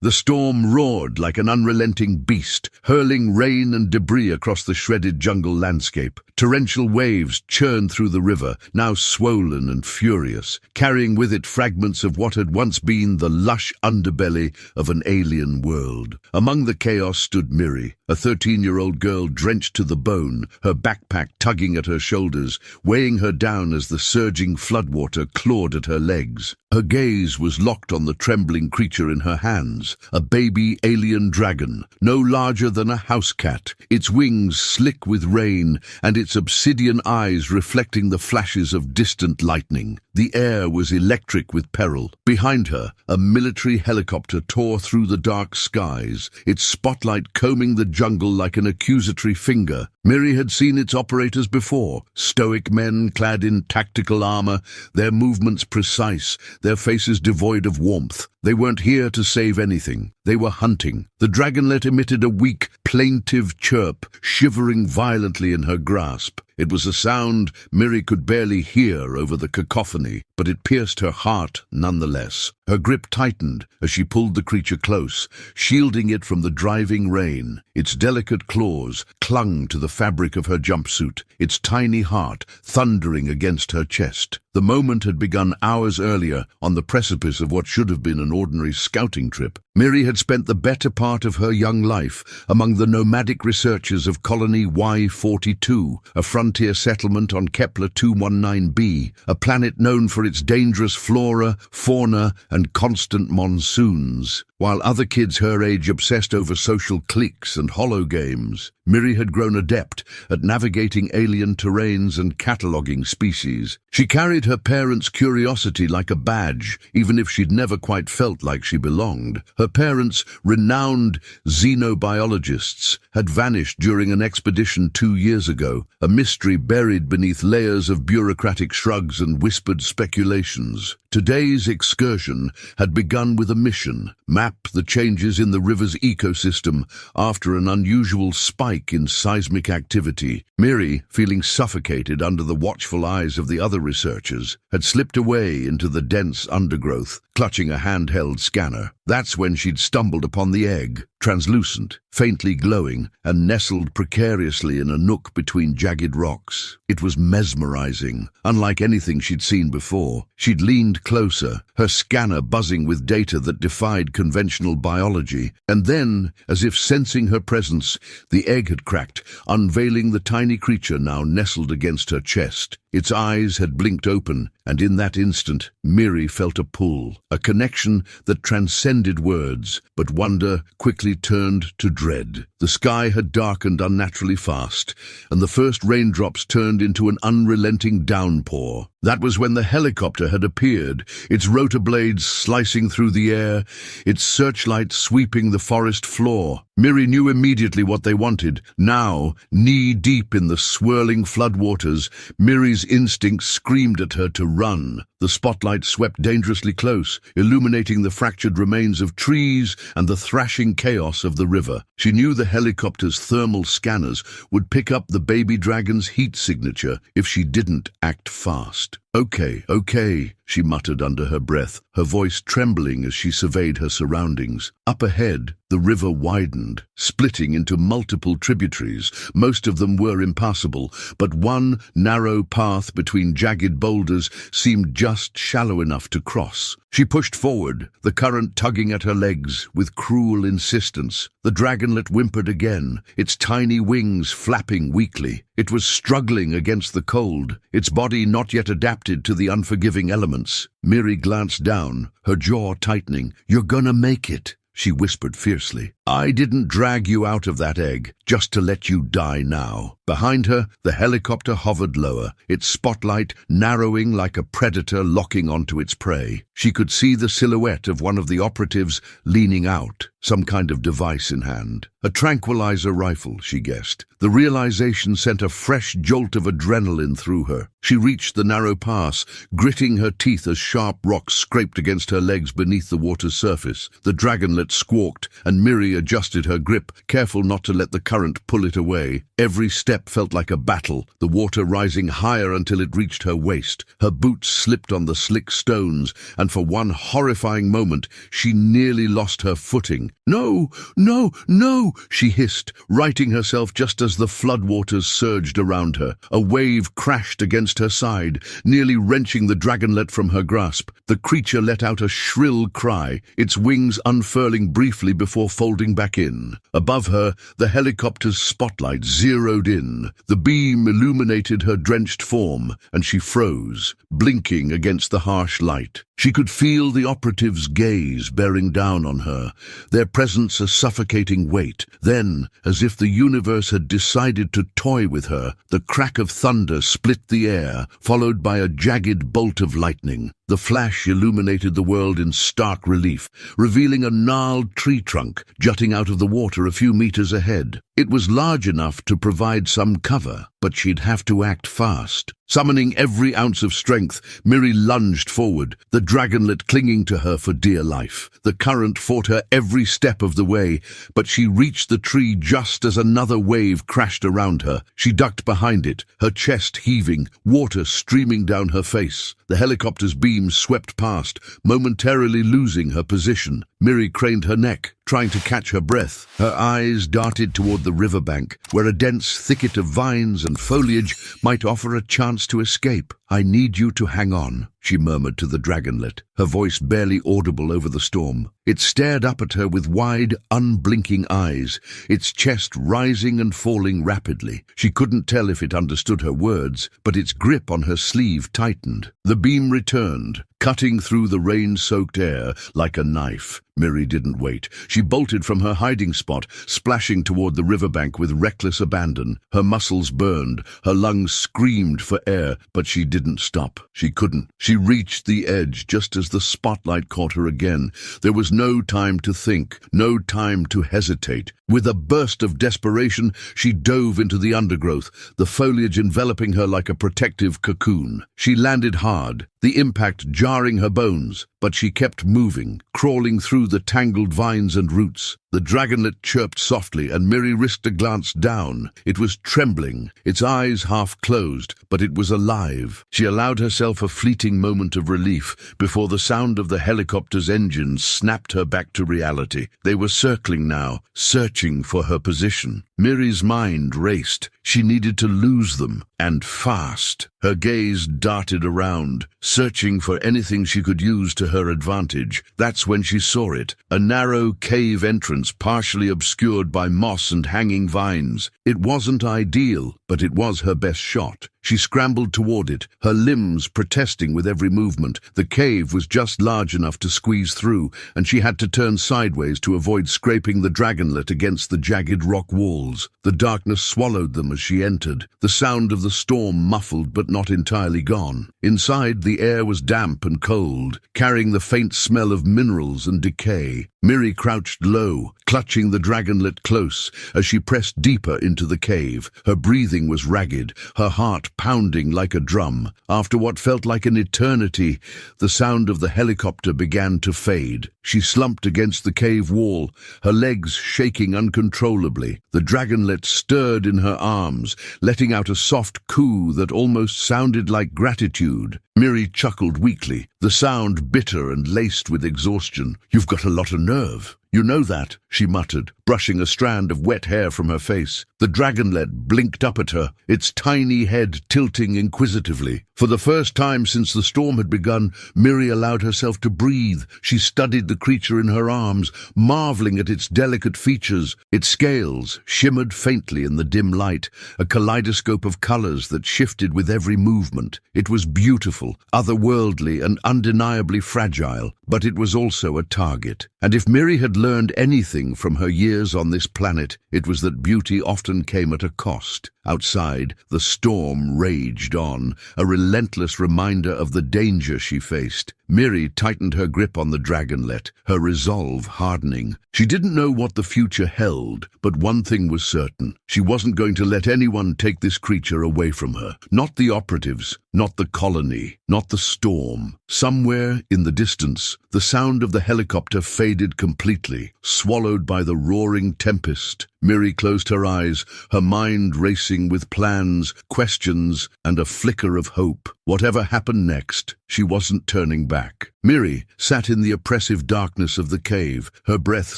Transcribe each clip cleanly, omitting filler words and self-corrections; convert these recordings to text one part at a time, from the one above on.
The storm roared like an unrelenting beast, hurling rain and debris across the shredded jungle landscape. Torrential waves churned through the river, now swollen and furious, carrying with it fragments of what had once been the lush underbelly of an alien world. Among the chaos stood Miri, a 13-year-old girl drenched to the bone, her backpack tugging at her shoulders, weighing her down as the surging floodwater clawed at her legs. Her gaze was locked on the trembling creature in her hands, a baby alien dragon, no larger than a house cat, its wings slick with rain and its obsidian eyes reflecting the flashes of distant lightning. The air was electric with peril. Behind her, a military helicopter tore through the dark skies, its spotlight combing the jungle like an accusatory finger. Miri had seen its operators before, stoic men clad in tactical armor, their movements precise, their faces devoid of warmth. They weren't here to save anything. They were hunting. The dragonlet emitted a weak, plaintive chirp, shivering violently in her grasp. It was a sound Miri could barely hear over the cacophony, but it pierced her heart nonetheless. Her grip tightened as she pulled the creature close, shielding it from the driving rain. Its delicate claws clung to the fabric of her jumpsuit, its tiny heart thundering against her chest. The moment had begun hours earlier, on the precipice of what should have been an ordinary scouting trip. Miri had spent the better part of her young life among the nomadic researchers of Colony Y-42, a frontier settlement on Kepler 219b, a planet known for its dangerous flora, fauna, and constant monsoons. While other kids her age obsessed over social cliques and hologames, Miri had grown adept at navigating alien terrains and cataloguing species. She carried her parents' curiosity like a badge, even if she'd never quite felt like she belonged. Her parents, renowned xenobiologists, had vanished during an expedition 2 years ago, a mystery buried beneath layers of bureaucratic shrugs and whispered speculations. Today's excursion had begun with a mission: map the changes in the river's ecosystem after an unusual spike in seismic activity. Miri, feeling suffocated under the watchful eyes of the other researchers, had slipped away into the dense undergrowth, clutching a handheld scanner. That's when she'd stumbled upon the egg, translucent, faintly glowing, and nestled precariously in a nook between jagged rocks. It was mesmerizing, unlike anything she'd seen before. She'd leaned closer, her scanner buzzing with data that defied conventional biology, and then, as if sensing her presence, the egg had cracked, unveiling the tiny creature now nestled against her chest. Its eyes had blinked open, and in that instant, Miri felt a pull, a connection that transcended words, but wonder quickly turned to dread. The sky had darkened unnaturally fast, and the first raindrops turned into an unrelenting downpour. That was when the helicopter had appeared, its rotor blades slicing through the air, its searchlight sweeping the forest floor. Miri knew immediately what they wanted. Now, knee-deep in the swirling floodwaters, Miri's instincts screamed at her to run. The spotlight swept dangerously close, illuminating the fractured remains of trees and the thrashing chaos of the river. She knew the helicopter's thermal scanners would pick up the baby dragon's heat signature if she didn't act fast. Okay, she muttered under her breath, her voice trembling as she surveyed her surroundings. Up ahead, the river widened, splitting into multiple tributaries. Most of them were impassable, but one narrow path between jagged boulders seemed just shallow enough to cross. She pushed forward, the current tugging at her legs with cruel insistence. The dragonlet whimpered again, its tiny wings flapping weakly. It was struggling against the cold, its body not yet adapted to the unforgiving elements. Miri glanced down, her jaw tightening. "You're gonna make it," she whispered fiercely. "I didn't drag you out of that egg just to let you die now." Behind her, the helicopter hovered lower, its spotlight narrowing like a predator locking onto its prey. She could see the silhouette of one of the operatives leaning out, some kind of device in hand. A tranquilizer rifle, she guessed. The realization sent a fresh jolt of adrenaline through her. She reached the narrow pass, gritting her teeth as sharp rocks scraped against her legs beneath the water's surface. The dragonlet squawked, and Miri adjusted her grip, careful not to let the current pull it away. Every step felt like a battle, the water rising higher until it reached her waist. Her boots slipped on the slick stones, and for one horrifying moment, she nearly lost her footing. "No, no, no!" she hissed, righting herself just as the floodwaters surged around her. A wave crashed against her side, nearly wrenching the dragonlet from her grasp. The creature let out a shrill cry, its wings unfurling briefly before folding back in. Above her, the helicopter's spotlight zeroed in. The beam illuminated her drenched form, and she froze, blinking against the harsh light. She could feel the operative's gaze bearing down on her, their presence a suffocating weight. Then, as if the universe had decided to toy with her, the crack of thunder split the air, followed by a jagged bolt of lightning. The flash illuminated the world in stark relief, revealing a gnarled tree trunk jutting out of the water a few meters ahead. It was large enough to provide some cover, but she'd have to act fast. Summoning every ounce of strength, Miri lunged forward, the dragonlet clinging to her for dear life. The current fought her every step of the way, but she reached the tree just as another wave crashed around her. She ducked behind it, her chest heaving, water streaming down her face. The helicopter's beam swept past, momentarily losing her position. Miri craned her neck, trying to catch her breath. Her eyes darted toward the riverbank, where a dense thicket of vines and foliage might offer a chance to escape. "I need you to hang on," she murmured to the dragonlet, her voice barely audible over the storm. It stared up at her with wide, unblinking eyes, its chest rising and falling rapidly. She couldn't tell if it understood her words, but its grip on her sleeve tightened. The beam returned, cutting through the rain-soaked air like a knife. Miri didn't wait. She bolted from her hiding spot, splashing toward the riverbank with reckless abandon. Her muscles burned, her lungs screamed for air, but she didn't stop. She couldn't. She reached the edge just as the spotlight caught her again. There was no time to think, no time to hesitate. With a burst of desperation, she dove into the undergrowth, the foliage enveloping her like a protective cocoon. She landed hard, the impact jarring her bones, but she kept moving, crawling through the tangled vines and roots. The dragonlet chirped softly, and Miri risked a glance down. It was trembling, its eyes half closed, but it was alive. She allowed herself a fleeting moment of relief before the sound of the helicopter's engines snapped her back to reality. They were circling now, searching for her position. Miri's mind raced. She needed to lose them, and fast. Her gaze darted around, searching for anything she could use to her advantage. That's when she saw it, a narrow cave entrance partially obscured by moss and hanging vines. It wasn't ideal, but it was her best shot. She scrambled toward it, her limbs protesting with every movement. The cave was just large enough to squeeze through, and she had to turn sideways to avoid scraping the dragonlet against the jagged rock walls. The darkness swallowed them as she entered, the sound of the storm muffled but not entirely gone. Inside, the air was damp and cold, carrying the faint smell of minerals and decay. Miri crouched low, clutching the dragonlet close as she pressed deeper into the cave. Her breathing was ragged, her heart pounding like a drum. After what felt like an eternity, the sound of the helicopter began to fade. She slumped against the cave wall, her legs shaking uncontrollably. The dragonlet stirred in her arms, letting out a soft coo that almost sounded like gratitude. Miri chuckled weakly, the sound bitter and laced with exhaustion. "You've got a lot of nerve. You know that," she muttered, brushing a strand of wet hair from her face. The dragonlet blinked up at her, its tiny head tilting inquisitively. For the first time since the storm had begun, Miri allowed herself to breathe. She studied the creature in her arms, marveling at its delicate features. Its scales shimmered faintly in the dim light, a kaleidoscope of colors that shifted with every movement. It was beautiful, otherworldly, and undeniably fragile, but it was also a target. And if Miri had learned anything from her years on this planet, it was that beauty often came at a cost. Outside, the storm raged on, a relentless reminder of the danger she faced. Miri tightened her grip on the dragonlet, her resolve hardening. She didn't know what the future held, but one thing was certain. She wasn't going to let anyone take this creature away from her. Not the operatives, not the colony, not the storm. Somewhere in the distance, the sound of the helicopter faded completely, swallowed by the roaring tempest. Miri closed her eyes, her mind racing with plans, questions, and a flicker of hope. Whatever happened next, she wasn't turning back. Miri sat in the oppressive darkness of the cave, her breath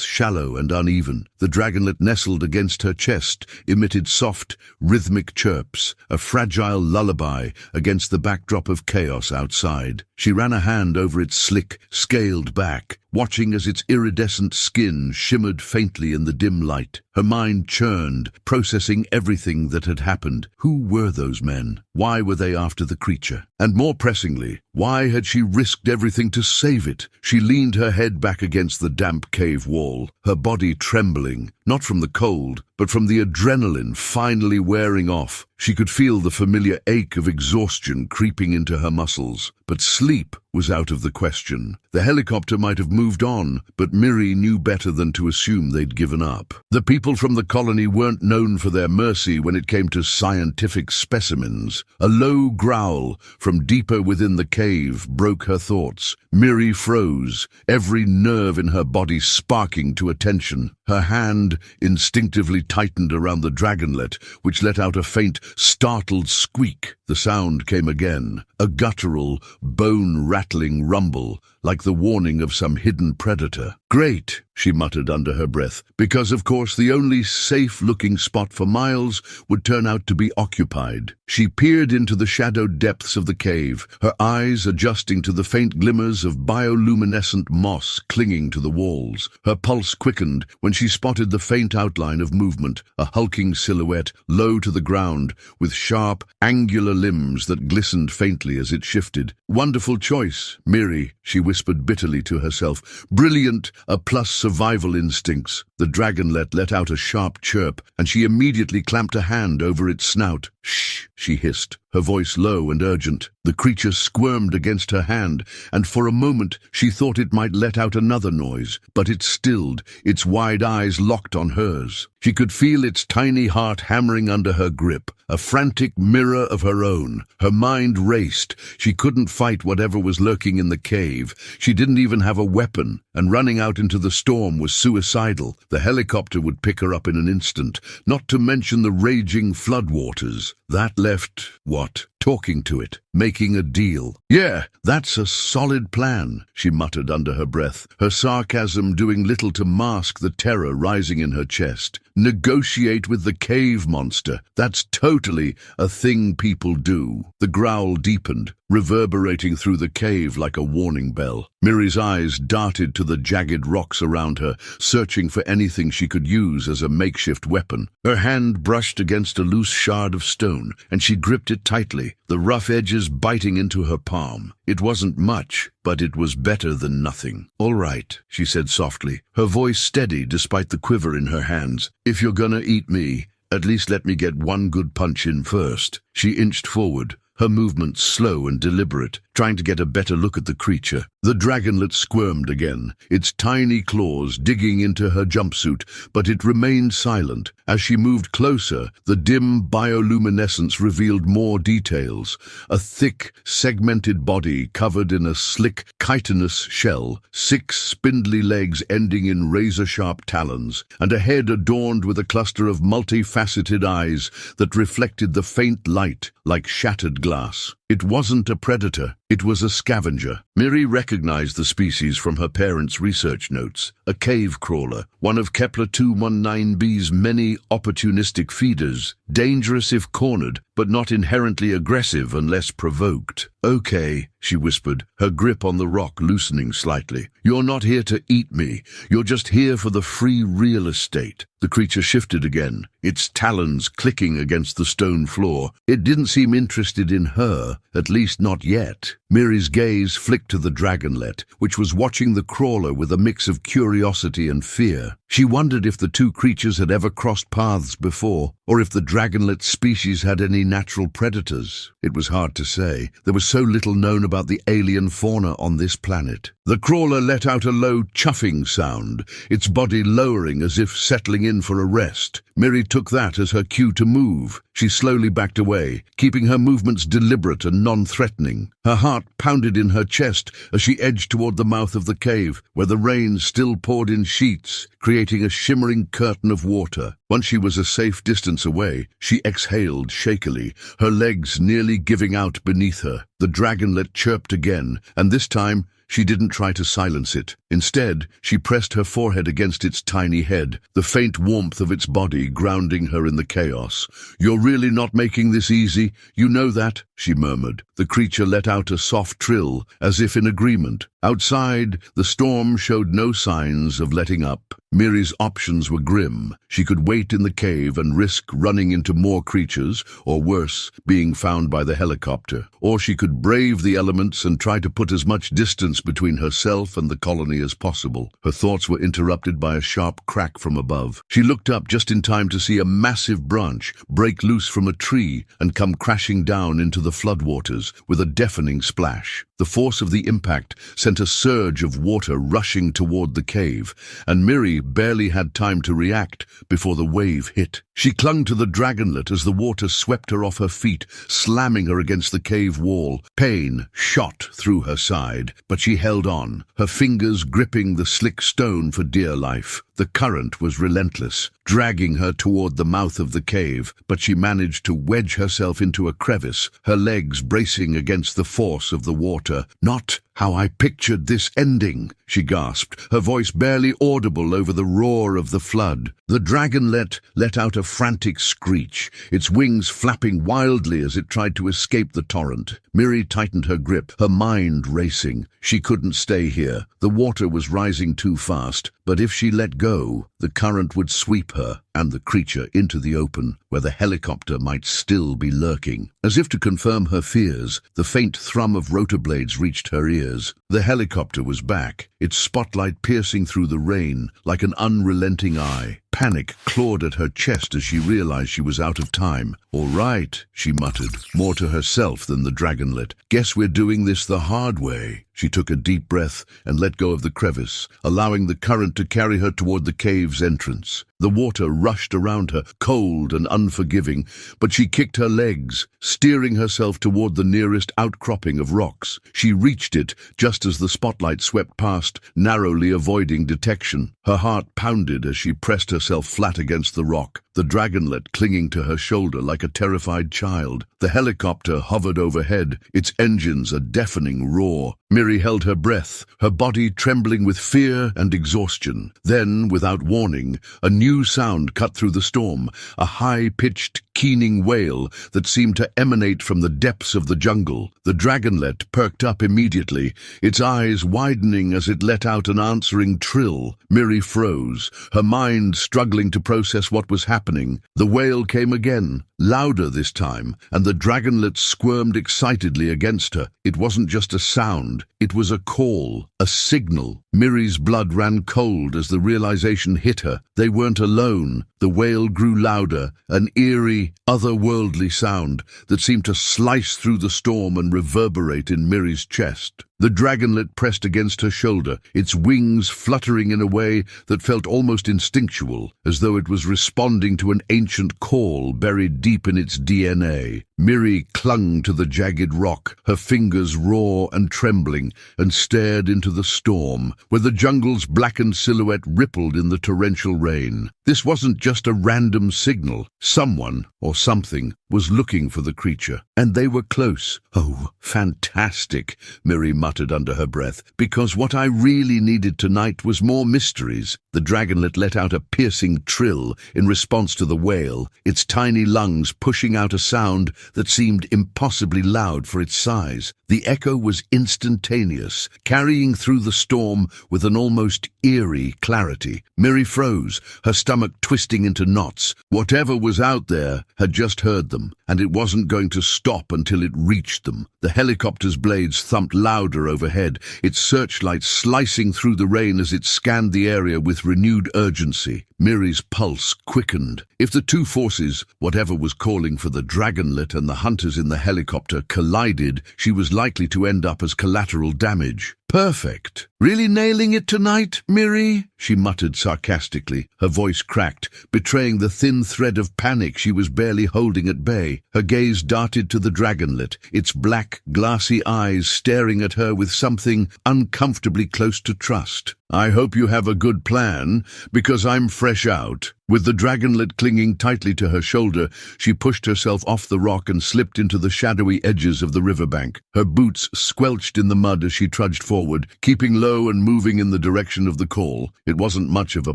shallow and uneven. The dragonlet nestled against her chest, emitted soft, rhythmic chirps, a fragile lullaby against the backdrop of chaos outside. She ran a hand over its slick, scaled back, watching as its iridescent skin shimmered faintly in the dim light. Her mind churned, processing everything that had happened. Who were those men? Why were they after the creature? And more pressingly, why had she risked everything to save it? She leaned her head back against the damp cave wall, her body trembling, not from the cold, but from the adrenaline finally wearing off. She could feel the familiar ache of exhaustion creeping into her muscles, but sleep was out of the question. The helicopter might have moved on, but Miri knew better than to assume they'd given up. The people from the colony weren't known for their mercy when it came to scientific specimens. A low growl from deeper within the cave broke her thoughts. Miri froze, every nerve in her body sparking to attention. Her hand instinctively tightened around the dragonlet, which let out a faint, startled squeak. The sound came again, a guttural, bone-rattling rumble, like the warning of some hidden predator. "Great," she muttered under her breath, because of course the only safe-looking spot for miles would turn out to be occupied. She peered into the shadowed depths of the cave, her eyes adjusting to the faint glimmers of bioluminescent moss clinging to the walls. Her pulse quickened when she spotted the faint outline of movement, a hulking silhouette low to the ground, with sharp, angular limbs that glistened faintly as it shifted. "Wonderful choice, Miri," she whispered bitterly to herself. "Brilliant, a plus survival instincts." The dragonlet let out a sharp chirp, and she immediately clamped a hand over its snout. "Shh," she hissed, her voice low and urgent. The creature squirmed against her hand, and for a moment she thought it might let out another noise, but it stilled, its wide eyes locked on hers. She could feel its tiny heart hammering under her grip, a frantic mirror of her own. Her mind raced. She couldn't fight whatever was lurking in the cave. She didn't even have a weapon, and running out into the storm was suicidal. The helicopter would pick her up in an instant, not to mention the raging floodwaters. That left, what? Talking to it, making a deal. "Yeah, that's a solid plan," she muttered under her breath, her sarcasm doing little to mask the terror rising in her chest. "Negotiate with the cave monster. That's totally a thing people do." The growl deepened, reverberating through the cave like a warning bell. Miri's eyes darted to the jagged rocks around her, searching for anything she could use as a makeshift weapon. Her hand brushed against a loose shard of stone, and she gripped it tightly, the rough edges biting into her palm. It wasn't much, but it was better than nothing. "All right," she said softly, her voice steady despite the quiver in her hands. "If you're gonna eat me, at least let me get one good punch in first." She inched forward, her movements slow and deliberate, trying to get a better look at the creature. The dragonlet squirmed again, its tiny claws digging into her jumpsuit, but it remained silent. As she moved closer, the dim bioluminescence revealed more details. A thick, segmented body covered in a slick, chitinous shell, 6 spindly legs ending in razor-sharp talons, and a head adorned with a cluster of multifaceted eyes that reflected the faint light like shattered glass. It wasn't a predator, it was a scavenger. Miri recognized the species from her parents' research notes, a cave crawler, one of Kepler 219b's many opportunistic feeders, dangerous if cornered, but not inherently aggressive unless provoked. "Okay," she whispered, her grip on the rock loosening slightly. "You're not here to eat me, you're just here for the free real estate." The creature shifted again, its talons clicking against the stone floor. It didn't seem interested in her, at least not yet. Miri's gaze flicked to the dragonlet, which was watching the crawler with a mix of curiosity and fear. She wondered if the two creatures had ever crossed paths before, or if the dragonlet species had any natural predators. It was hard to say. There was so little known about the alien fauna on this planet. The crawler let out a low chuffing sound, its body lowering as if settling in for a rest. Miri took that as her cue to move. She slowly backed away, keeping her movements deliberate and non-threatening. Her heart pounded in her chest as she edged toward the mouth of the cave, where the rain still poured in sheets, creating a shimmering curtain of water. Once she was a safe distance away, she exhaled shakily, her legs nearly giving out beneath her. The dragonlet chirped again, and this time she didn't try to silence it. Instead, she pressed her forehead against its tiny head, the faint warmth of its body grounding her in the chaos. "You're really not making this easy, you know that," she murmured. The creature let out a soft trill, as if in agreement. Outside, the storm showed no signs of letting up. Miri's options were grim. She could wait in the cave and risk running into more creatures, or worse, being found by the helicopter. Or she could brave the elements and try to put as much distance between herself and the colony as possible. Her thoughts were interrupted by a sharp crack from above. She looked up just in time to see a massive branch break loose from a tree and come crashing down into the floodwaters with a deafening splash. The force of the impact sent a surge of water rushing toward the cave, and Miri barely had time to react before the wave hit. She clung to the dragonlet as the water swept her off her feet, slamming her against the cave wall. Pain shot through her side, but she held on, her fingers gripping the slick stone for dear life. The current was relentless, dragging her toward the mouth of the cave, but she managed to wedge herself into a crevice, her legs bracing against the force of the water. "Not how I pictured this ending," she gasped, her voice barely audible over the roar of the flood. The dragonlet let out a frantic screech, its wings flapping wildly as it tried to escape the torrent. Miri tightened her grip, her mind racing. She couldn't stay here. The water was rising too fast, but if she let go, the current would sweep her and the creature into the open, where the helicopter might still be lurking. As if to confirm her fears, the faint thrum of rotor blades reached her ears. The helicopter was back, its spotlight piercing through the rain like an unrelenting eye. Panic clawed at her chest as she realized she was out of time. "All right," she muttered, more to herself than the dragonlet. "Guess we're doing this the hard way." She took a deep breath and let go of the crevice, allowing the current to carry her toward the cave's entrance. The water rushed around her, cold and unforgiving, but she kicked her legs, steering herself toward the nearest outcropping of rocks. She reached it just as the spotlight swept past, narrowly avoiding detection. Her heart pounded as she pressed herself flat against the rock, the dragonlet clinging to her shoulder like a terrified child. The helicopter hovered overhead, its engines a deafening roar. Miri held her breath, her body trembling with fear and exhaustion. Then, without warning, a new sound cut through the storm, a high-pitched, keening wail that seemed to emanate from the depths of the jungle. The dragonlet perked up immediately, its eyes widening as it let out an answering trill. Miri froze, her mind struggling to process what was happening. The wail came again, louder this time, and the dragonlet squirmed excitedly against her. It wasn't just a sound, it was a call, a signal. Miri's blood ran cold as the realization hit her. They weren't alone. The wail grew louder, an eerie, otherworldly sound that seemed to slice through the storm and reverberate in Miri's chest. The dragonlet pressed against her shoulder, its wings fluttering in a way that felt almost instinctual, as though it was responding to an ancient call buried deep in its DNA. Miri clung to the jagged rock, her fingers raw and trembling, and stared into the storm, where the jungle's blackened silhouette rippled in the torrential rain. This wasn't just a random signal. Someone, or something, was looking for the creature, and they were close. "Oh, fantastic," Miri muttered under her breath, "because what I really needed tonight was more mysteries." The dragonlet let out a piercing trill in response to the wail, its tiny lungs pushing out a sound that seemed impossibly loud for its size. The echo was instantaneous, carrying through the storm with an almost eerie clarity. Miri froze, her stomach twisting into knots. Whatever was out there had just heard them, and it wasn't going to stop until it reached them. The helicopter's blades thumped louder shoulder overhead, its searchlight slicing through the rain as it scanned the area with renewed urgency. Miri's pulse quickened. If the two forces, whatever was calling for the Dragonlet and the hunters in the helicopter, collided, she was likely to end up as collateral damage. "Perfect. Really nailing it tonight, Miri?" she muttered sarcastically. Her voice cracked, betraying the thin thread of panic she was barely holding at bay. Her gaze darted to the Dragonlet, its black, glassy eyes staring at her with something uncomfortably close to trust. "I hope you have a good plan, because I'm fresh out." With the Dragonlet clinging tightly to her shoulder, she pushed herself off the rock and slipped into the shadowy edges of the riverbank. Her boots squelched in the mud as she trudged forward, keeping low and moving in the direction of the call. It wasn't much of a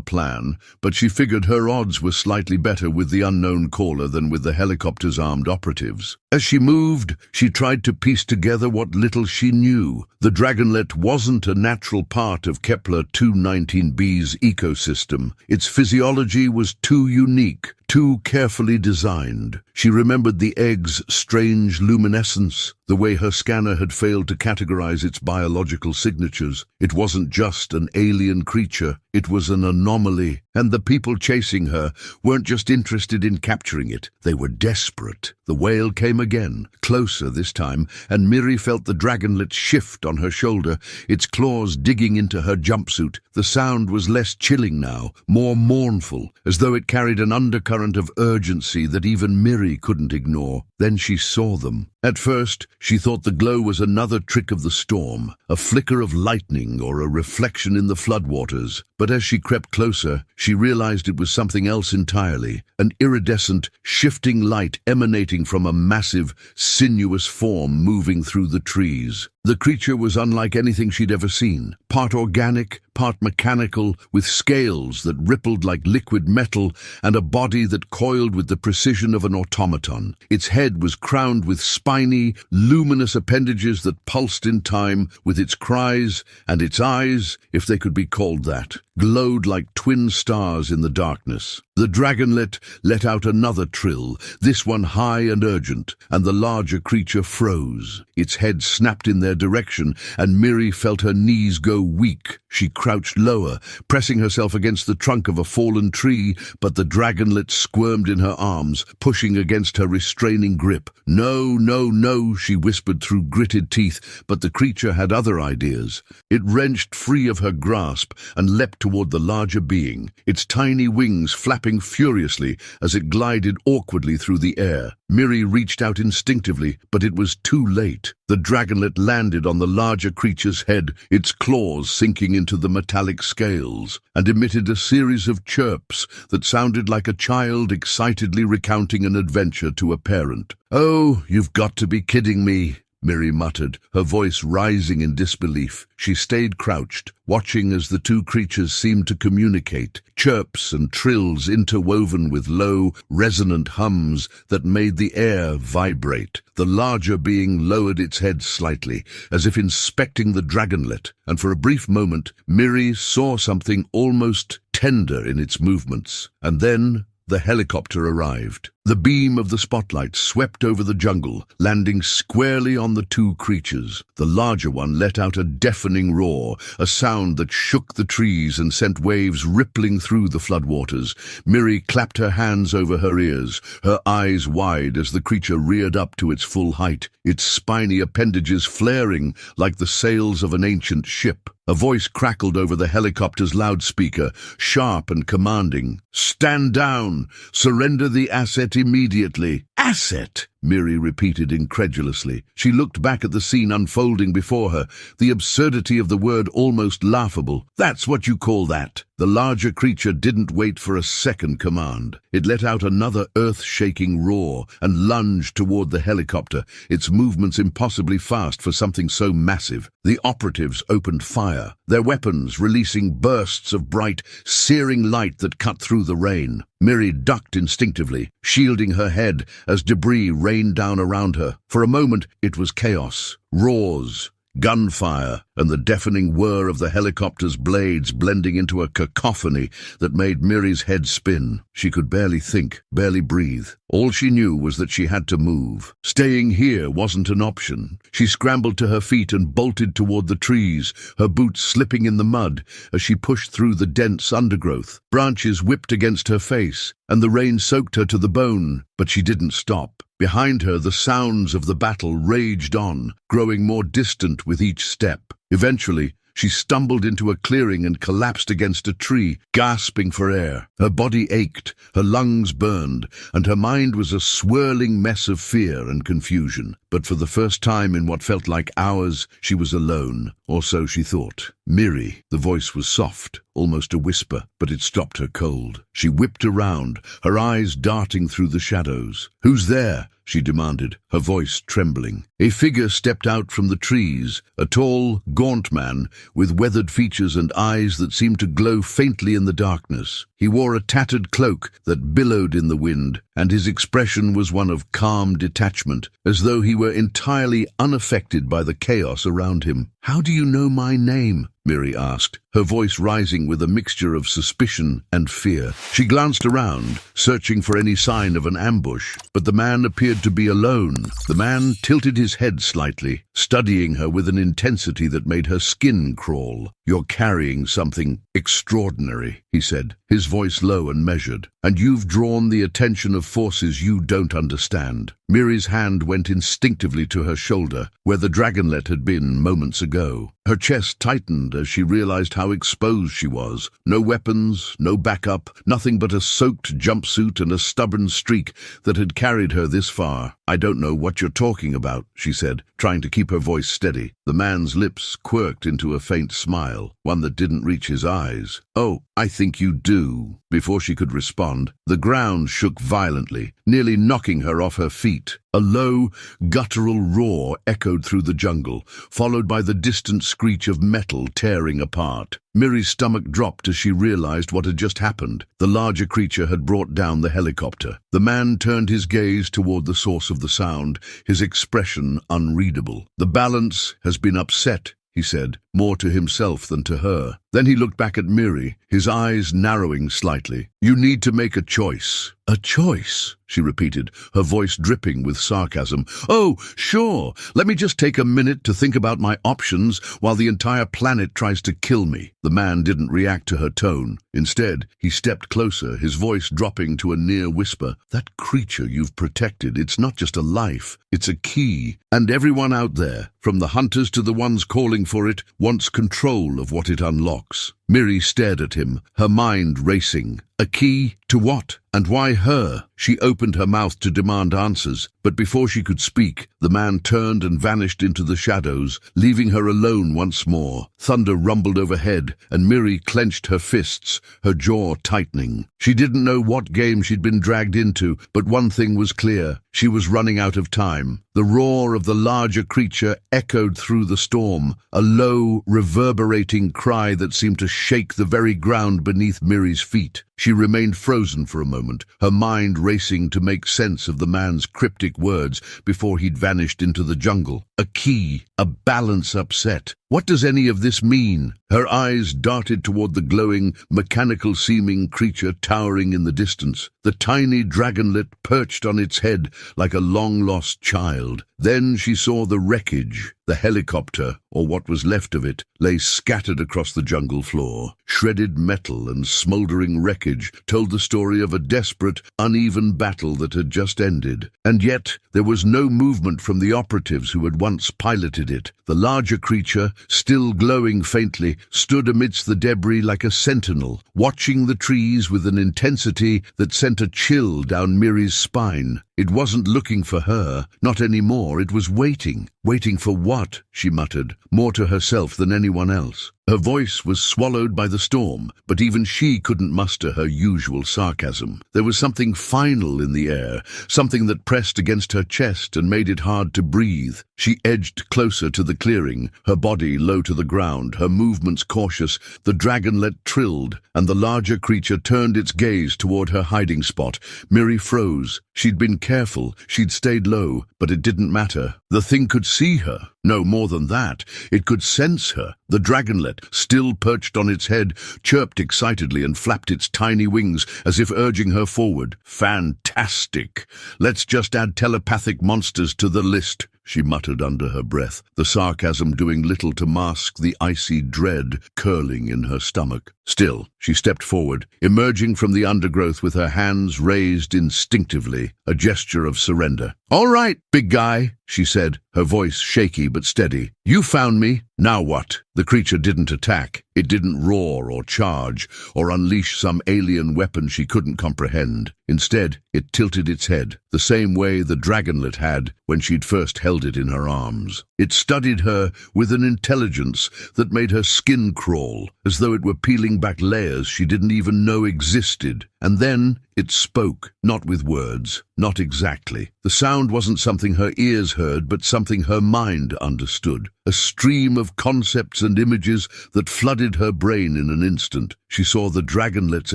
plan, but she figured her odds were slightly better with the unknown caller than with the helicopter's armed operatives. As she moved, she tried to piece together what little she knew. The Dragonlet wasn't a natural part of Kepler 219b's ecosystem. Its physiology was too unique, too carefully designed. She remembered the egg's strange luminescence, the way her scanner had failed to categorize its biological signatures. It wasn't just an alien creature, it was an anomaly, and the people chasing her weren't just interested in capturing it, they were desperate. The wail came again, closer this time, and Miri felt the Dragonlet shift on her shoulder, its claws digging into her jumpsuit. The sound was less chilling now, more mournful, as though it carried an undercurrent of urgency that even Miri couldn't ignore. Then she saw them. At first, she thought the glow was another trick of the storm, a flicker of lightning or a reflection in the floodwaters. But as she crept closer, she realized it was something else entirely, an iridescent, shifting light emanating from a massive, sinuous form moving through the trees. The creature was unlike anything she'd ever seen, part organic, part mechanical, with scales that rippled like liquid metal and a body that coiled with the precision of an automaton. Its head was crowned with spiny, luminous appendages that pulsed in time with its cries, and its eyes, if they could be called that, glowed like twin stars in the darkness. The Dragonlet let out another trill, this one high and urgent, and the larger creature froze. Its head snapped in their direction, and Miri felt her knees go weak. She crouched lower, pressing herself against the trunk of a fallen tree, but the Dragonlet squirmed in her arms, pushing against her restraining grip. "No, no, no," she whispered through gritted teeth, but the creature had other ideas. It wrenched free of her grasp and leapt toward the larger being, its tiny wings flapping furiously as it glided awkwardly through the air. Miri reached out instinctively, but it was too late. The Dragonlet landed on the larger creature's head, its claws sinking into the metallic scales, and emitted a series of chirps that sounded like a child excitedly recounting an adventure to a parent. "Oh, you've got to be kidding me," Miri muttered, her voice rising in disbelief. She stayed crouched, watching as the two creatures seemed to communicate, chirps and trills interwoven with low, resonant hums that made the air vibrate. The larger being lowered its head slightly, as if inspecting the Dragonlet, and for a brief moment, Miri saw something almost tender in its movements. And then the helicopter arrived. The beam of the spotlight swept over the jungle, landing squarely on the two creatures. The larger one let out a deafening roar, a sound that shook the trees and sent waves rippling through the floodwaters. Miri clapped her hands over her ears, her eyes wide as the creature reared up to its full height, its spiny appendages flaring like the sails of an ancient ship. A voice crackled over the helicopter's loudspeaker, sharp and commanding. "Stand down! Surrender the asset immediately." "Asset?" Miri repeated incredulously. She looked back at the scene unfolding before her, the absurdity of the word almost laughable. "That's what you call that?" The larger creature didn't wait for a second command. It let out another earth-shaking roar and lunged toward the helicopter, its movements impossibly fast for something so massive. The operatives opened fire, their weapons releasing bursts of bright, searing light that cut through the rain. Miri ducked instinctively, shielding her head as debris rained down around her. For a moment, it was chaos. Roars, gunfire, and the deafening whir of the helicopter's blades blending into a cacophony that made Miri's head spin. She could barely think, barely breathe. All she knew was that she had to move. Staying here wasn't an option. She scrambled to her feet and bolted toward the trees, her boots slipping in the mud as she pushed through the dense undergrowth. Branches whipped against her face, and the rain soaked her to the bone, but she didn't stop. Behind her, the sounds of the battle raged on, growing more distant with each step. Eventually, she stumbled into a clearing and collapsed against a tree, gasping for air. Her body ached, her lungs burned, and her mind was a swirling mess of fear and confusion. But for the first time in what felt like hours, she was alone, or so she thought. Miri, the voice was soft, almost a whisper, but it stopped her cold. She whipped around, her eyes darting through the shadows. "Who's there?" she demanded, her voice trembling. A figure stepped out from the trees, a tall, gaunt man with weathered features and eyes that seemed to glow faintly in the darkness. He wore a tattered cloak that billowed in the wind, and his expression was one of calm detachment, as though he were entirely unaffected by the chaos around him. "How do you know my name?" Miri asked, her voice rising with a mixture of suspicion and fear. She glanced around, searching for any sign of an ambush, but the man appeared to be alone. The man tilted his head slightly, studying her with an intensity that made her skin crawl. "You're carrying something extraordinary," he said, his voice low and measured, "and you've drawn the attention of forces you don't understand." Miri's hand went instinctively to her shoulder, where the dragonlet had been moments ago. Her chest tightened as she realized how exposed she was. No weapons, no backup, nothing but a soaked jumpsuit and a stubborn streak that had carried her this far. "I don't know what you're talking about," she said, trying to keep her voice steady. The man's lips quirked into a faint smile, one that didn't reach his eyes. "Oh, I think you do." Before she could respond, the ground shook violently, nearly knocking her off her feet. A low, guttural roar echoed through the jungle, followed by the distant screech of metal tearing apart. Miri's stomach dropped as she realized what had just happened. The larger creature had brought down the helicopter. The man turned his gaze toward the source of the sound, his expression unreadable. "The balance has been upset," he said, more to himself than to her. Then he looked back at Miri, his eyes narrowing slightly. "You need to make a choice." "A choice?" she repeated, her voice dripping with sarcasm. "Oh, sure. Let me just take a minute to think about my options while the entire planet tries to kill me." The man didn't react to her tone. Instead, he stepped closer, his voice dropping to a near whisper. "That creature you've protected, it's not just a life, it's a key. And everyone out there, from the hunters to the ones calling for it, wants control of what it unlocks." Miri stared at him, her mind racing. A key to what? And why her? She opened her mouth to demand answers, but before she could speak, the man turned and vanished into the shadows, leaving her alone once more. Thunder rumbled overhead, and Miri clenched her fists, her jaw tightening. She didn't know what game she'd been dragged into, but one thing was clear. She was running out of time. The roar of the larger creature echoed through the storm, a low, reverberating cry that seemed to shake the very ground beneath Miri's feet. She remained frozen for a moment, her mind racing to make sense of the man's cryptic words before he'd vanished into the jungle. A key, a balance upset. What does any of this mean? Her eyes darted toward the glowing, mechanical-seeming creature towering in the distance. The tiny dragonlet perched on its head like a long-lost child. Then she saw the wreckage. The helicopter, or what was left of it, lay scattered across the jungle floor. Shredded metal and smoldering wreckage told the story of a desperate, uneven battle that had just ended. And yet, there was no movement from the operatives who had once piloted it. The larger creature, still glowing faintly, stood amidst the debris like a sentinel, watching the trees with an intensity that sent a chill down Miri's spine. It wasn't looking for her, not anymore. It was waiting. Waiting for what? She muttered, more to herself than anyone else. Her voice was swallowed by the storm, but even she couldn't muster her usual sarcasm. There was something final in the air, something that pressed against her chest and made it hard to breathe. She edged closer to the clearing, her body low to the ground, her movements cautious. The dragonlet trilled, and the larger creature turned its gaze toward her hiding spot. Miri froze. She'd been careful, she'd stayed low, but it didn't matter. The thing could see her. No, more than that, it could sense her. The dragonlet, still perched on its head, chirped excitedly and flapped its tiny wings as if urging her forward. Fantastic! Let's just add telepathic monsters to the list, she muttered under her breath, the sarcasm doing little to mask the icy dread curling in her stomach. Still, she stepped forward, emerging from the undergrowth with her hands raised instinctively, a gesture of surrender. "All right, big guy," she said, her voice shaky but steady. "You found me. Now what?" The creature didn't attack. It didn't roar or charge or unleash some alien weapon she couldn't comprehend. Instead, it tilted its head, the same way the dragonlet had when she'd first held it in her arms. It studied her with an intelligence that made her skin crawl, as though it were peeling back layers she didn't even know existed. And then it spoke, not with words, not exactly. The sound wasn't something her ears heard, but something her mind understood. A stream of concepts and images that flooded her brain in an instant. She saw the dragonlet's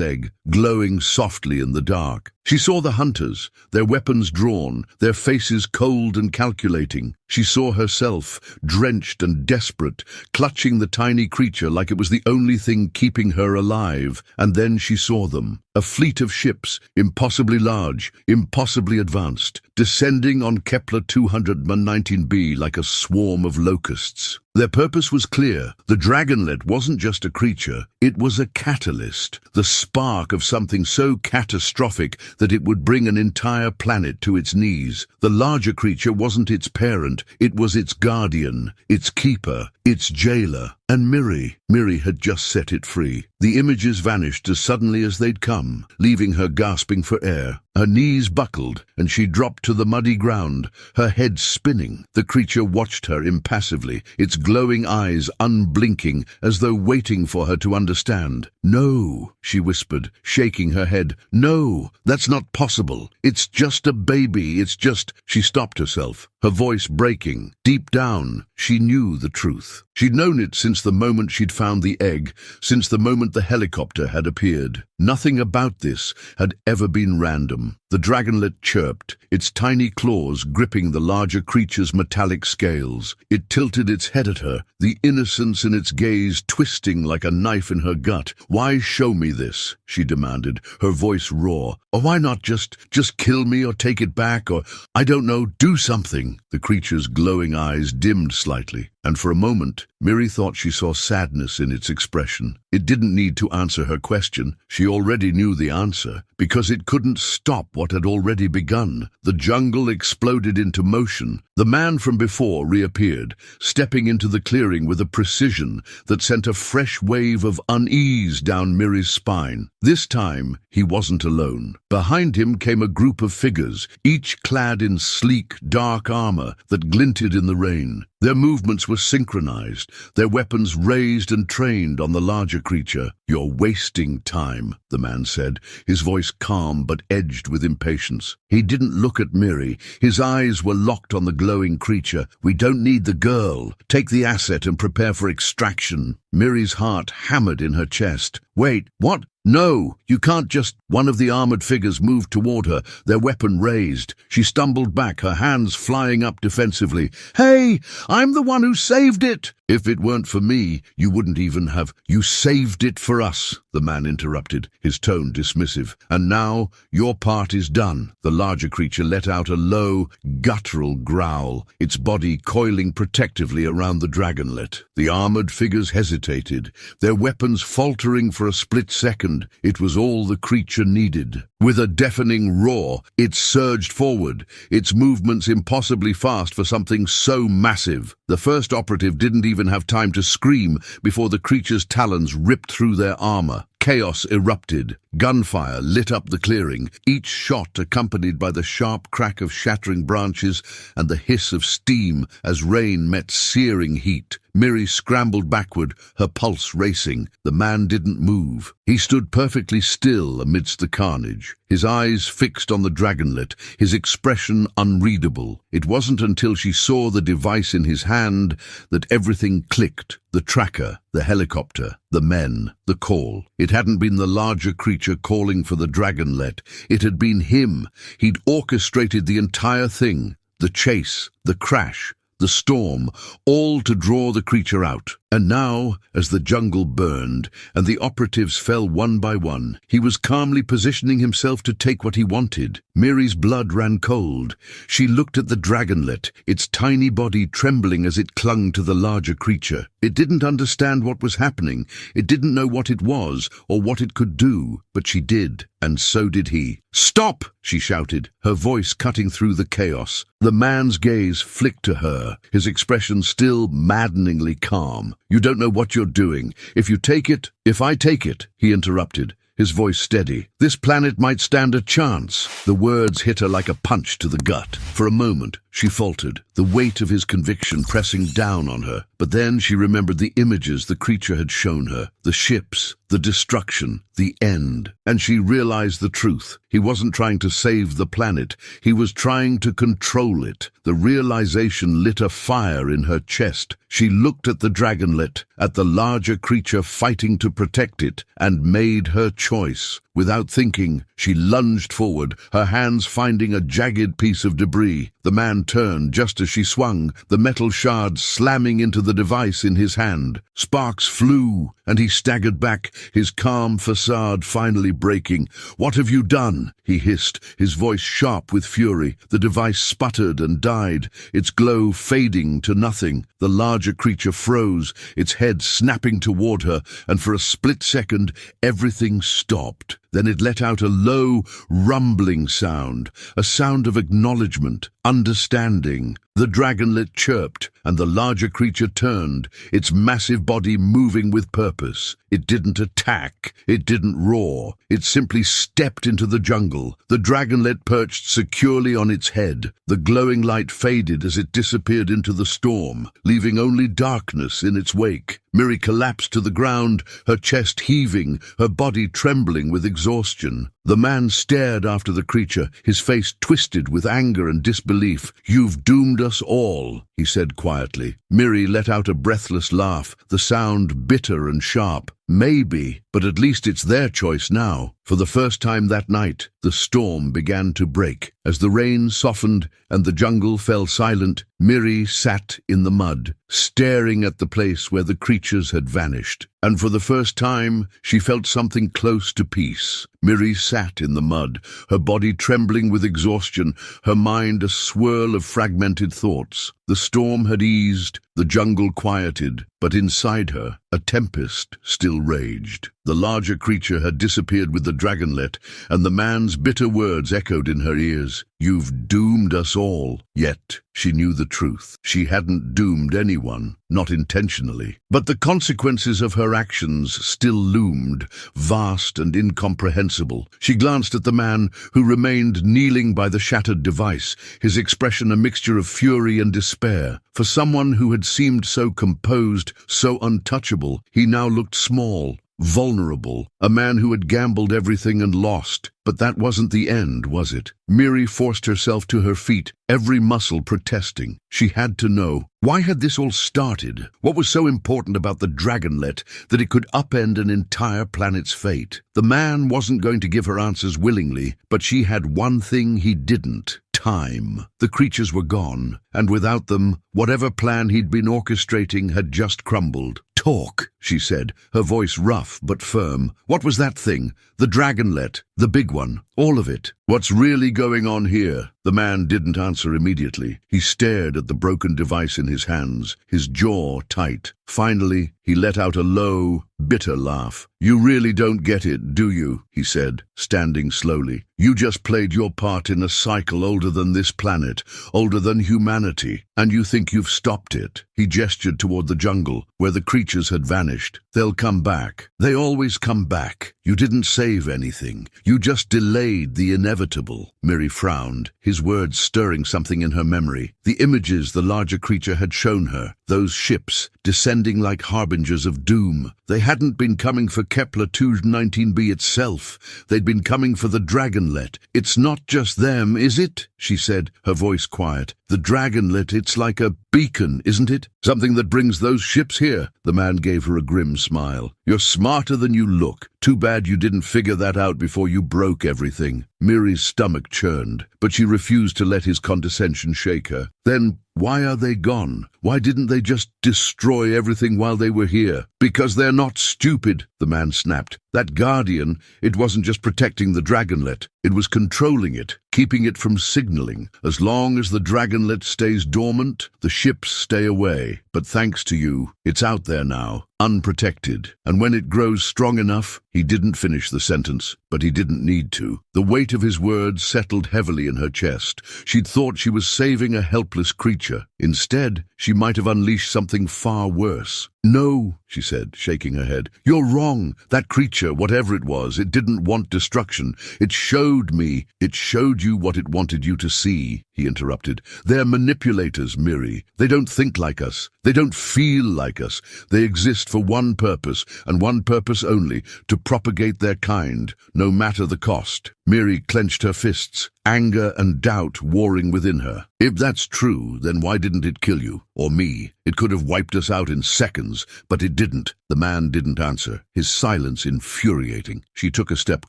egg, glowing softly in the dark. She saw the hunters, their weapons drawn, their faces cold and calculating. She saw herself, drenched and desperate, clutching the tiny creature like it was the only thing keeping her alive. And then she saw them. A fleet of ships, impossibly large, impossibly advanced, descending on Kepler 219b like a swarm of locusts. Their purpose was clear. The dragonlet wasn't just a creature, it was a catalyst, the spark of something so catastrophic that it would bring an entire planet to its knees. The larger creature wasn't its parent, it was its guardian, its keeper, its jailer. And Miri had just set it free. The images vanished as suddenly as they'd come, leaving her gasping for air. Her knees buckled, and she dropped to the muddy ground, her head spinning. The creature watched her impassively, its glowing eyes unblinking, as though waiting for her to understand. "No," she whispered, shaking her head. "No, that's not possible. It's just a baby, it's just—" She stopped herself, her voice breaking. Deep down, she knew the truth. She'd known it since the moment she'd found the egg, since the moment the helicopter had appeared. Nothing about this had ever been random. The dragonlet chirped, its tiny claws gripping the larger creature's metallic scales. It tilted its head at her, the innocence in its gaze twisting like a knife in her gut. "Why show me this?" she demanded, her voice raw. "Or why not just kill me or take it back or, I don't know, do something?" The creature's glowing eyes dimmed slightly, and for a moment, Miri thought she saw sadness in its expression. It didn't need to answer her question. She already knew the answer, because it couldn't stop what had already begun. The jungle exploded into motion. The man from before reappeared, stepping into the clearing with a precision that sent a fresh wave of unease down Miri's spine. This time, he wasn't alone. Behind him came a group of figures, each clad in sleek, dark armor that glinted in the rain. Their movements were synchronized, their weapons raised and trained on the larger creature. "You're wasting time," the man said, his voice calm but edged with impatience. He didn't look at Miri. His eyes were locked on the glowing creature. "We don't need the girl. Take the asset and prepare for extraction." Miri's heart hammered in her chest. "Wait, what? No, you can't just—" One of the armored figures moved toward her, their weapon raised. She stumbled back, her hands flying up defensively. "Hey, I'm the one who saved it!" "If it weren't for me, you wouldn't even have—" "You saved it for us," the man interrupted, his tone dismissive. "And now, your part is done." The larger creature let out a low, guttural growl, its body coiling protectively around the dragonlet. The armored figures hesitated, their weapons faltering for a split second. It was all the creature needed. With a deafening roar, it surged forward, its movements impossibly fast for something so massive. The first operative didn't even have time to scream before the creature's talons ripped through their armor. Chaos erupted. Gunfire lit up the clearing, each shot accompanied by the sharp crack of shattering branches and the hiss of steam as rain met searing heat. Miri scrambled backward, her pulse racing. The man didn't move. He stood perfectly still amidst the carnage, his eyes fixed on the dragonlet, his expression unreadable. It wasn't until she saw the device in his hand that everything clicked. The tracker, the helicopter, the men, the call. It hadn't been the larger creature calling for the dragonlet. It had been him. He'd orchestrated the entire thing. The chase, the crash, the storm, all to draw the creature out. And now, as the jungle burned and the operatives fell one by one, he was calmly positioning himself to take what he wanted. Miri's blood ran cold. She looked at the dragonlet, its tiny body trembling as it clung to the larger creature. It didn't understand what was happening. It didn't know what it was or what it could do, but she did, and so did he. "Stop!" she shouted, her voice cutting through the chaos. The man's gaze flicked to her, his expression still maddeningly calm. "You don't know what you're doing. If I take it," he interrupted, his voice steady. "This planet might stand a chance." The words hit her like a punch to the gut. For a moment, she faltered, the weight of his conviction pressing down on her. But then she remembered the images the creature had shown her, the ships, the destruction, the end. And she realized the truth. He wasn't trying to save the planet. He was trying to control it. The realization lit a fire in her chest. She looked at the dragonlet, at the larger creature fighting to protect it, and made her choice. Without thinking, she lunged forward, her hands finding a jagged piece of debris. The man turned just as she swung, the metal shards slamming into the device in his hand. Sparks flew, and he staggered back, his calm facade finally breaking. "What have you done?" he hissed, his voice sharp with fury. The device sputtered and died, its glow fading to nothing. The larger creature froze, its head snapping toward her, and for a split second, everything stopped. Then it let out a low, rumbling sound, a sound of acknowledgement, understanding. The dragonlet chirped, and the larger creature turned, its massive body moving with purpose. It didn't attack, it didn't roar, it simply stepped into the jungle. The dragonlet perched securely on its head. The glowing light faded as it disappeared into the storm, leaving only darkness in its wake. Miri collapsed to the ground, her chest heaving, her body trembling with exhaustion. The man stared after the creature, his face twisted with anger and disbelief. "You've doomed us all," he said quietly. Miri let out a breathless laugh, the sound bitter and sharp. "Maybe, but at least it's their choice now." For the first time that night, the storm began to break. As the rain softened and the jungle fell silent, Miri sat in the mud, staring at the place where the creatures had vanished. And for the first time, she felt something close to peace. Miri sat in the mud, her body trembling with exhaustion, her mind a swirl of fragmented thoughts. The storm had eased, the jungle quieted, but inside her, a tempest still raged. The larger creature had disappeared with the dragonlet, and the man's bitter words echoed in her ears. "You've doomed us all." Yet she knew the truth. She hadn't doomed anyone, not intentionally. But the consequences of her actions still loomed, vast and incomprehensible. She glanced at the man who remained kneeling by the shattered device, his expression a mixture of fury and despair. For someone who had seemed so composed, so untouchable, he now looked small, vulnerable, a man who had gambled everything and lost. But that wasn't the end, was it? Miri forced herself to her feet, every muscle protesting. She had to know. Why had this all started? What was so important about the dragonlet that it could upend an entire planet's fate? The man wasn't going to give her answers willingly, but she had one thing he didn't. Time. The creatures were gone, and without them, whatever plan he'd been orchestrating had just crumbled. "Talk," she said, her voice rough but firm. "What was that thing? The dragonlet? The big one? All of it? What's really going on here?" The man didn't answer immediately. He stared at the broken device in his hands, his jaw tight. Finally, he let out a low, bitter laugh. "You really don't get it, do you?" he said, standing slowly. "You just played your part in a cycle older than this planet, older than humanity, and you think you've stopped it." He gestured toward the jungle, where the creatures had vanished. "They'll come back. They always come back. You didn't save anything. You just delayed the inevitable." Miri frowned, his words stirring something in her memory. The images the larger creature had shown her, those ships, descending like harbingers of doom. They hadn't been coming for Kepler 219b itself. They'd been coming for the Dragonlet. "It's not just them, is it?" she said, her voice quiet. "The Dragonlet, it's like a beacon, isn't it? Something that brings those ships here." The man gave her a grim smile. "You're smarter than you look. Too bad you didn't figure that out before you broke everything." Miri's stomach churned, but she refused to let his condescension shake her. "Then why are they gone? Why didn't they just destroy everything while they were here?" "Because they're not stupid," the man snapped. "That Guardian, it wasn't just protecting the Dragonlet. It was controlling it, keeping it from signaling. As long as the Dragonlet stays dormant, the ships stay away. But thanks to you, it's out there now, unprotected. And when it grows strong enough..." He didn't finish the sentence, but he didn't need to. The weight of his words settled heavily in her chest. She'd thought she was saving a helpless creature. Instead, she might have unleashed something far worse. "No," she said, shaking her head. "You're wrong. That creature, whatever it was, it didn't want destruction. It showed me. It showed you what it wanted you to see," he interrupted. "They're manipulators, Miri. They don't think like us. They don't feel like us. They exist for one purpose, and one purpose only, to propagate their kind, no matter the cost." Miri clenched her fists, anger and doubt warring within her. "If that's true, then why didn't it kill you? Or me? It could have wiped us out in seconds, but it didn't." The man didn't answer, his silence infuriating. She took a step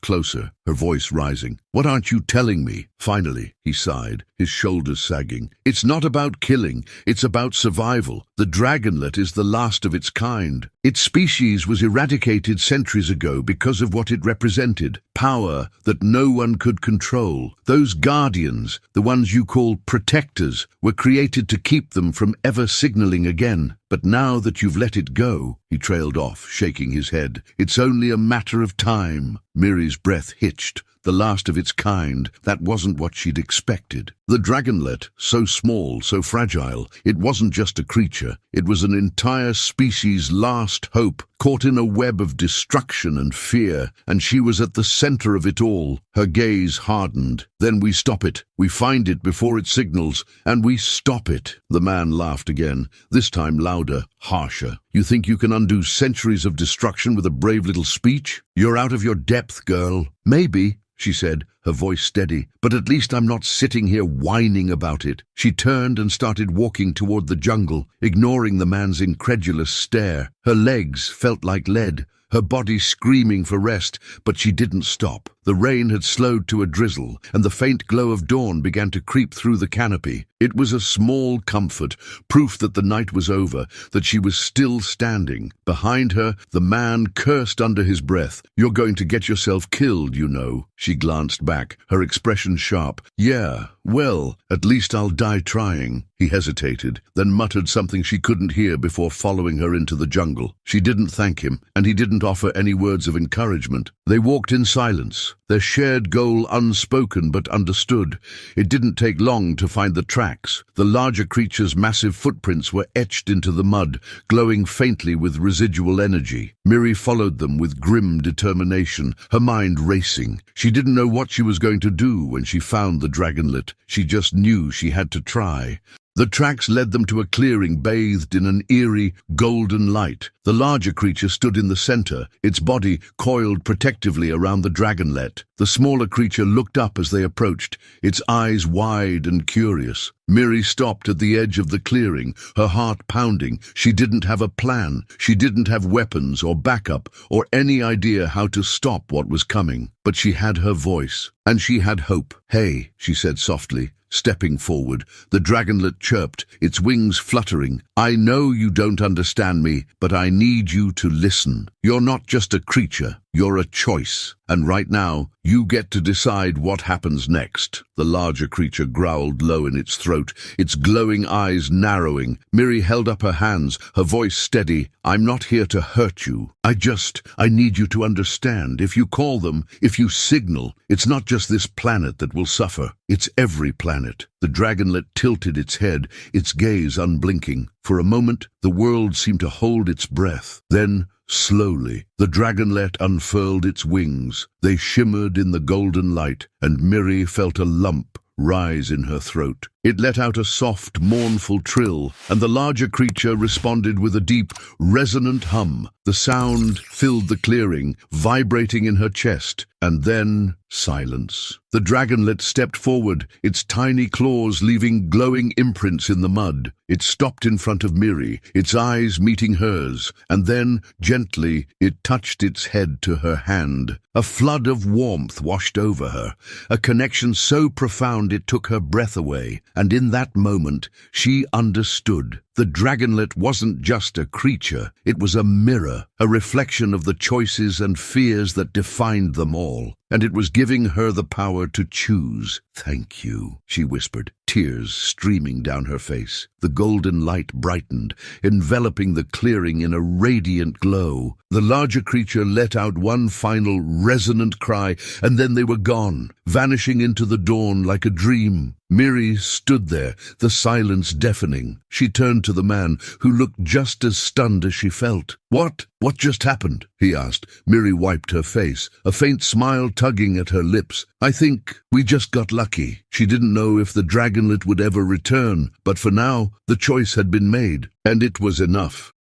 closer, her voice rising. "What aren't you telling me?" Finally, he sighed, his shoulders sagging. "It's not about killing, it's about survival. The Dragonlet is the last of its kind. Its species was eradicated centuries ago because of what it represented. Power that no one could control. Those guardians, the ones you call protectors, were created to keep them from ever signaling again. But now that you've let it go," he trailed off, shaking his head, "it's only a matter of time." Miri's breath hitched. The last of its kind, that wasn't what she'd expected. The Dragonlet, so small, so fragile, it wasn't just a creature. It was an entire species' last hope, caught in a web of destruction and fear, and she was at the center of it all. Her gaze hardened. "Then we stop it. We find it before it signals, and we stop it." The man laughed again, this time louder, harsher. "You think you can undo centuries of destruction with a brave little speech? You're out of your depth, girl." "Maybe," she said, her voice steady, "but at least I'm not sitting here whining about it." She turned and started walking toward the jungle, ignoring the man's incredulous stare. Her legs felt like lead, her body screaming for rest, but she didn't stop. The rain had slowed to a drizzle, and the faint glow of dawn began to creep through the canopy. It was a small comfort, proof that the night was over, that she was still standing. Behind her, the man cursed under his breath. "You're going to get yourself killed, you know." She glanced back, her expression sharp. "Yeah, well, at least I'll die trying." He hesitated, then muttered something she couldn't hear before following her into the jungle. She didn't thank him, and he didn't offer any words of encouragement. They walked in silence, their shared goal unspoken but understood. It didn't take long to find the tracks. The larger creature's massive footprints were etched into the mud, glowing faintly with residual energy. Miri followed them with grim determination, her mind racing. She didn't know what she was going to do when she found the Dragonlet. She just knew she had to try. The tracks led them to a clearing bathed in an eerie, golden light. The larger creature stood in the center, its body coiled protectively around the Dragonlet. The smaller creature looked up as they approached, its eyes wide and curious. Miri stopped at the edge of the clearing, her heart pounding. She didn't have a plan. She didn't have weapons or backup or any idea how to stop what was coming. But she had her voice, and she had hope. "Hey," she said softly, stepping forward. The Dragonlet chirped, its wings fluttering. "I know you don't understand me, but I need you to listen. You're not just a creature, you're a choice. And right now, you get to decide what happens next." The larger creature growled low in its throat, its glowing eyes narrowing. Miri held up her hands, her voice steady. "I'm not here to hurt you. I need you to understand. If you call them, if you signal, it's not just this planet that will suffer. It's every planet." The Dragonlet tilted its head, its gaze unblinking. For a moment, the world seemed to hold its breath. Then, slowly, the Dragonlet unfurled its wings. They shimmered in the golden light, and Miri felt a lump rise in her throat. It let out a soft, mournful trill, and the larger creature responded with a deep, resonant hum. The sound filled the clearing, vibrating in her chest, and then silence. The dragonlet stepped forward, its tiny claws leaving glowing imprints in the mud. It stopped in front of Miri, its eyes meeting hers, and then, gently, it touched its head to her hand. A flood of warmth washed over her, a connection so profound it took her breath away, and in that moment, she understood. The dragonlet wasn't just a creature, it was a mirror, a reflection of the choices and fears that defined them all, and it was giving her the power to choose. "Thank you," she whispered, tears streaming down her face. The golden light brightened, enveloping the clearing in a radiant glow. The larger creature let out one final resonant cry, and then they were gone, vanishing into the dawn like a dream. Miri stood there, the silence deafening. She turned to the man, who looked just as stunned as she felt. What just happened?" he asked. Miri wiped her face, a faint smile tugging at her lips. "I think we just got lucky." She didn't know if the dragonlet would ever return, but for now, the choice had been made, and it was enough.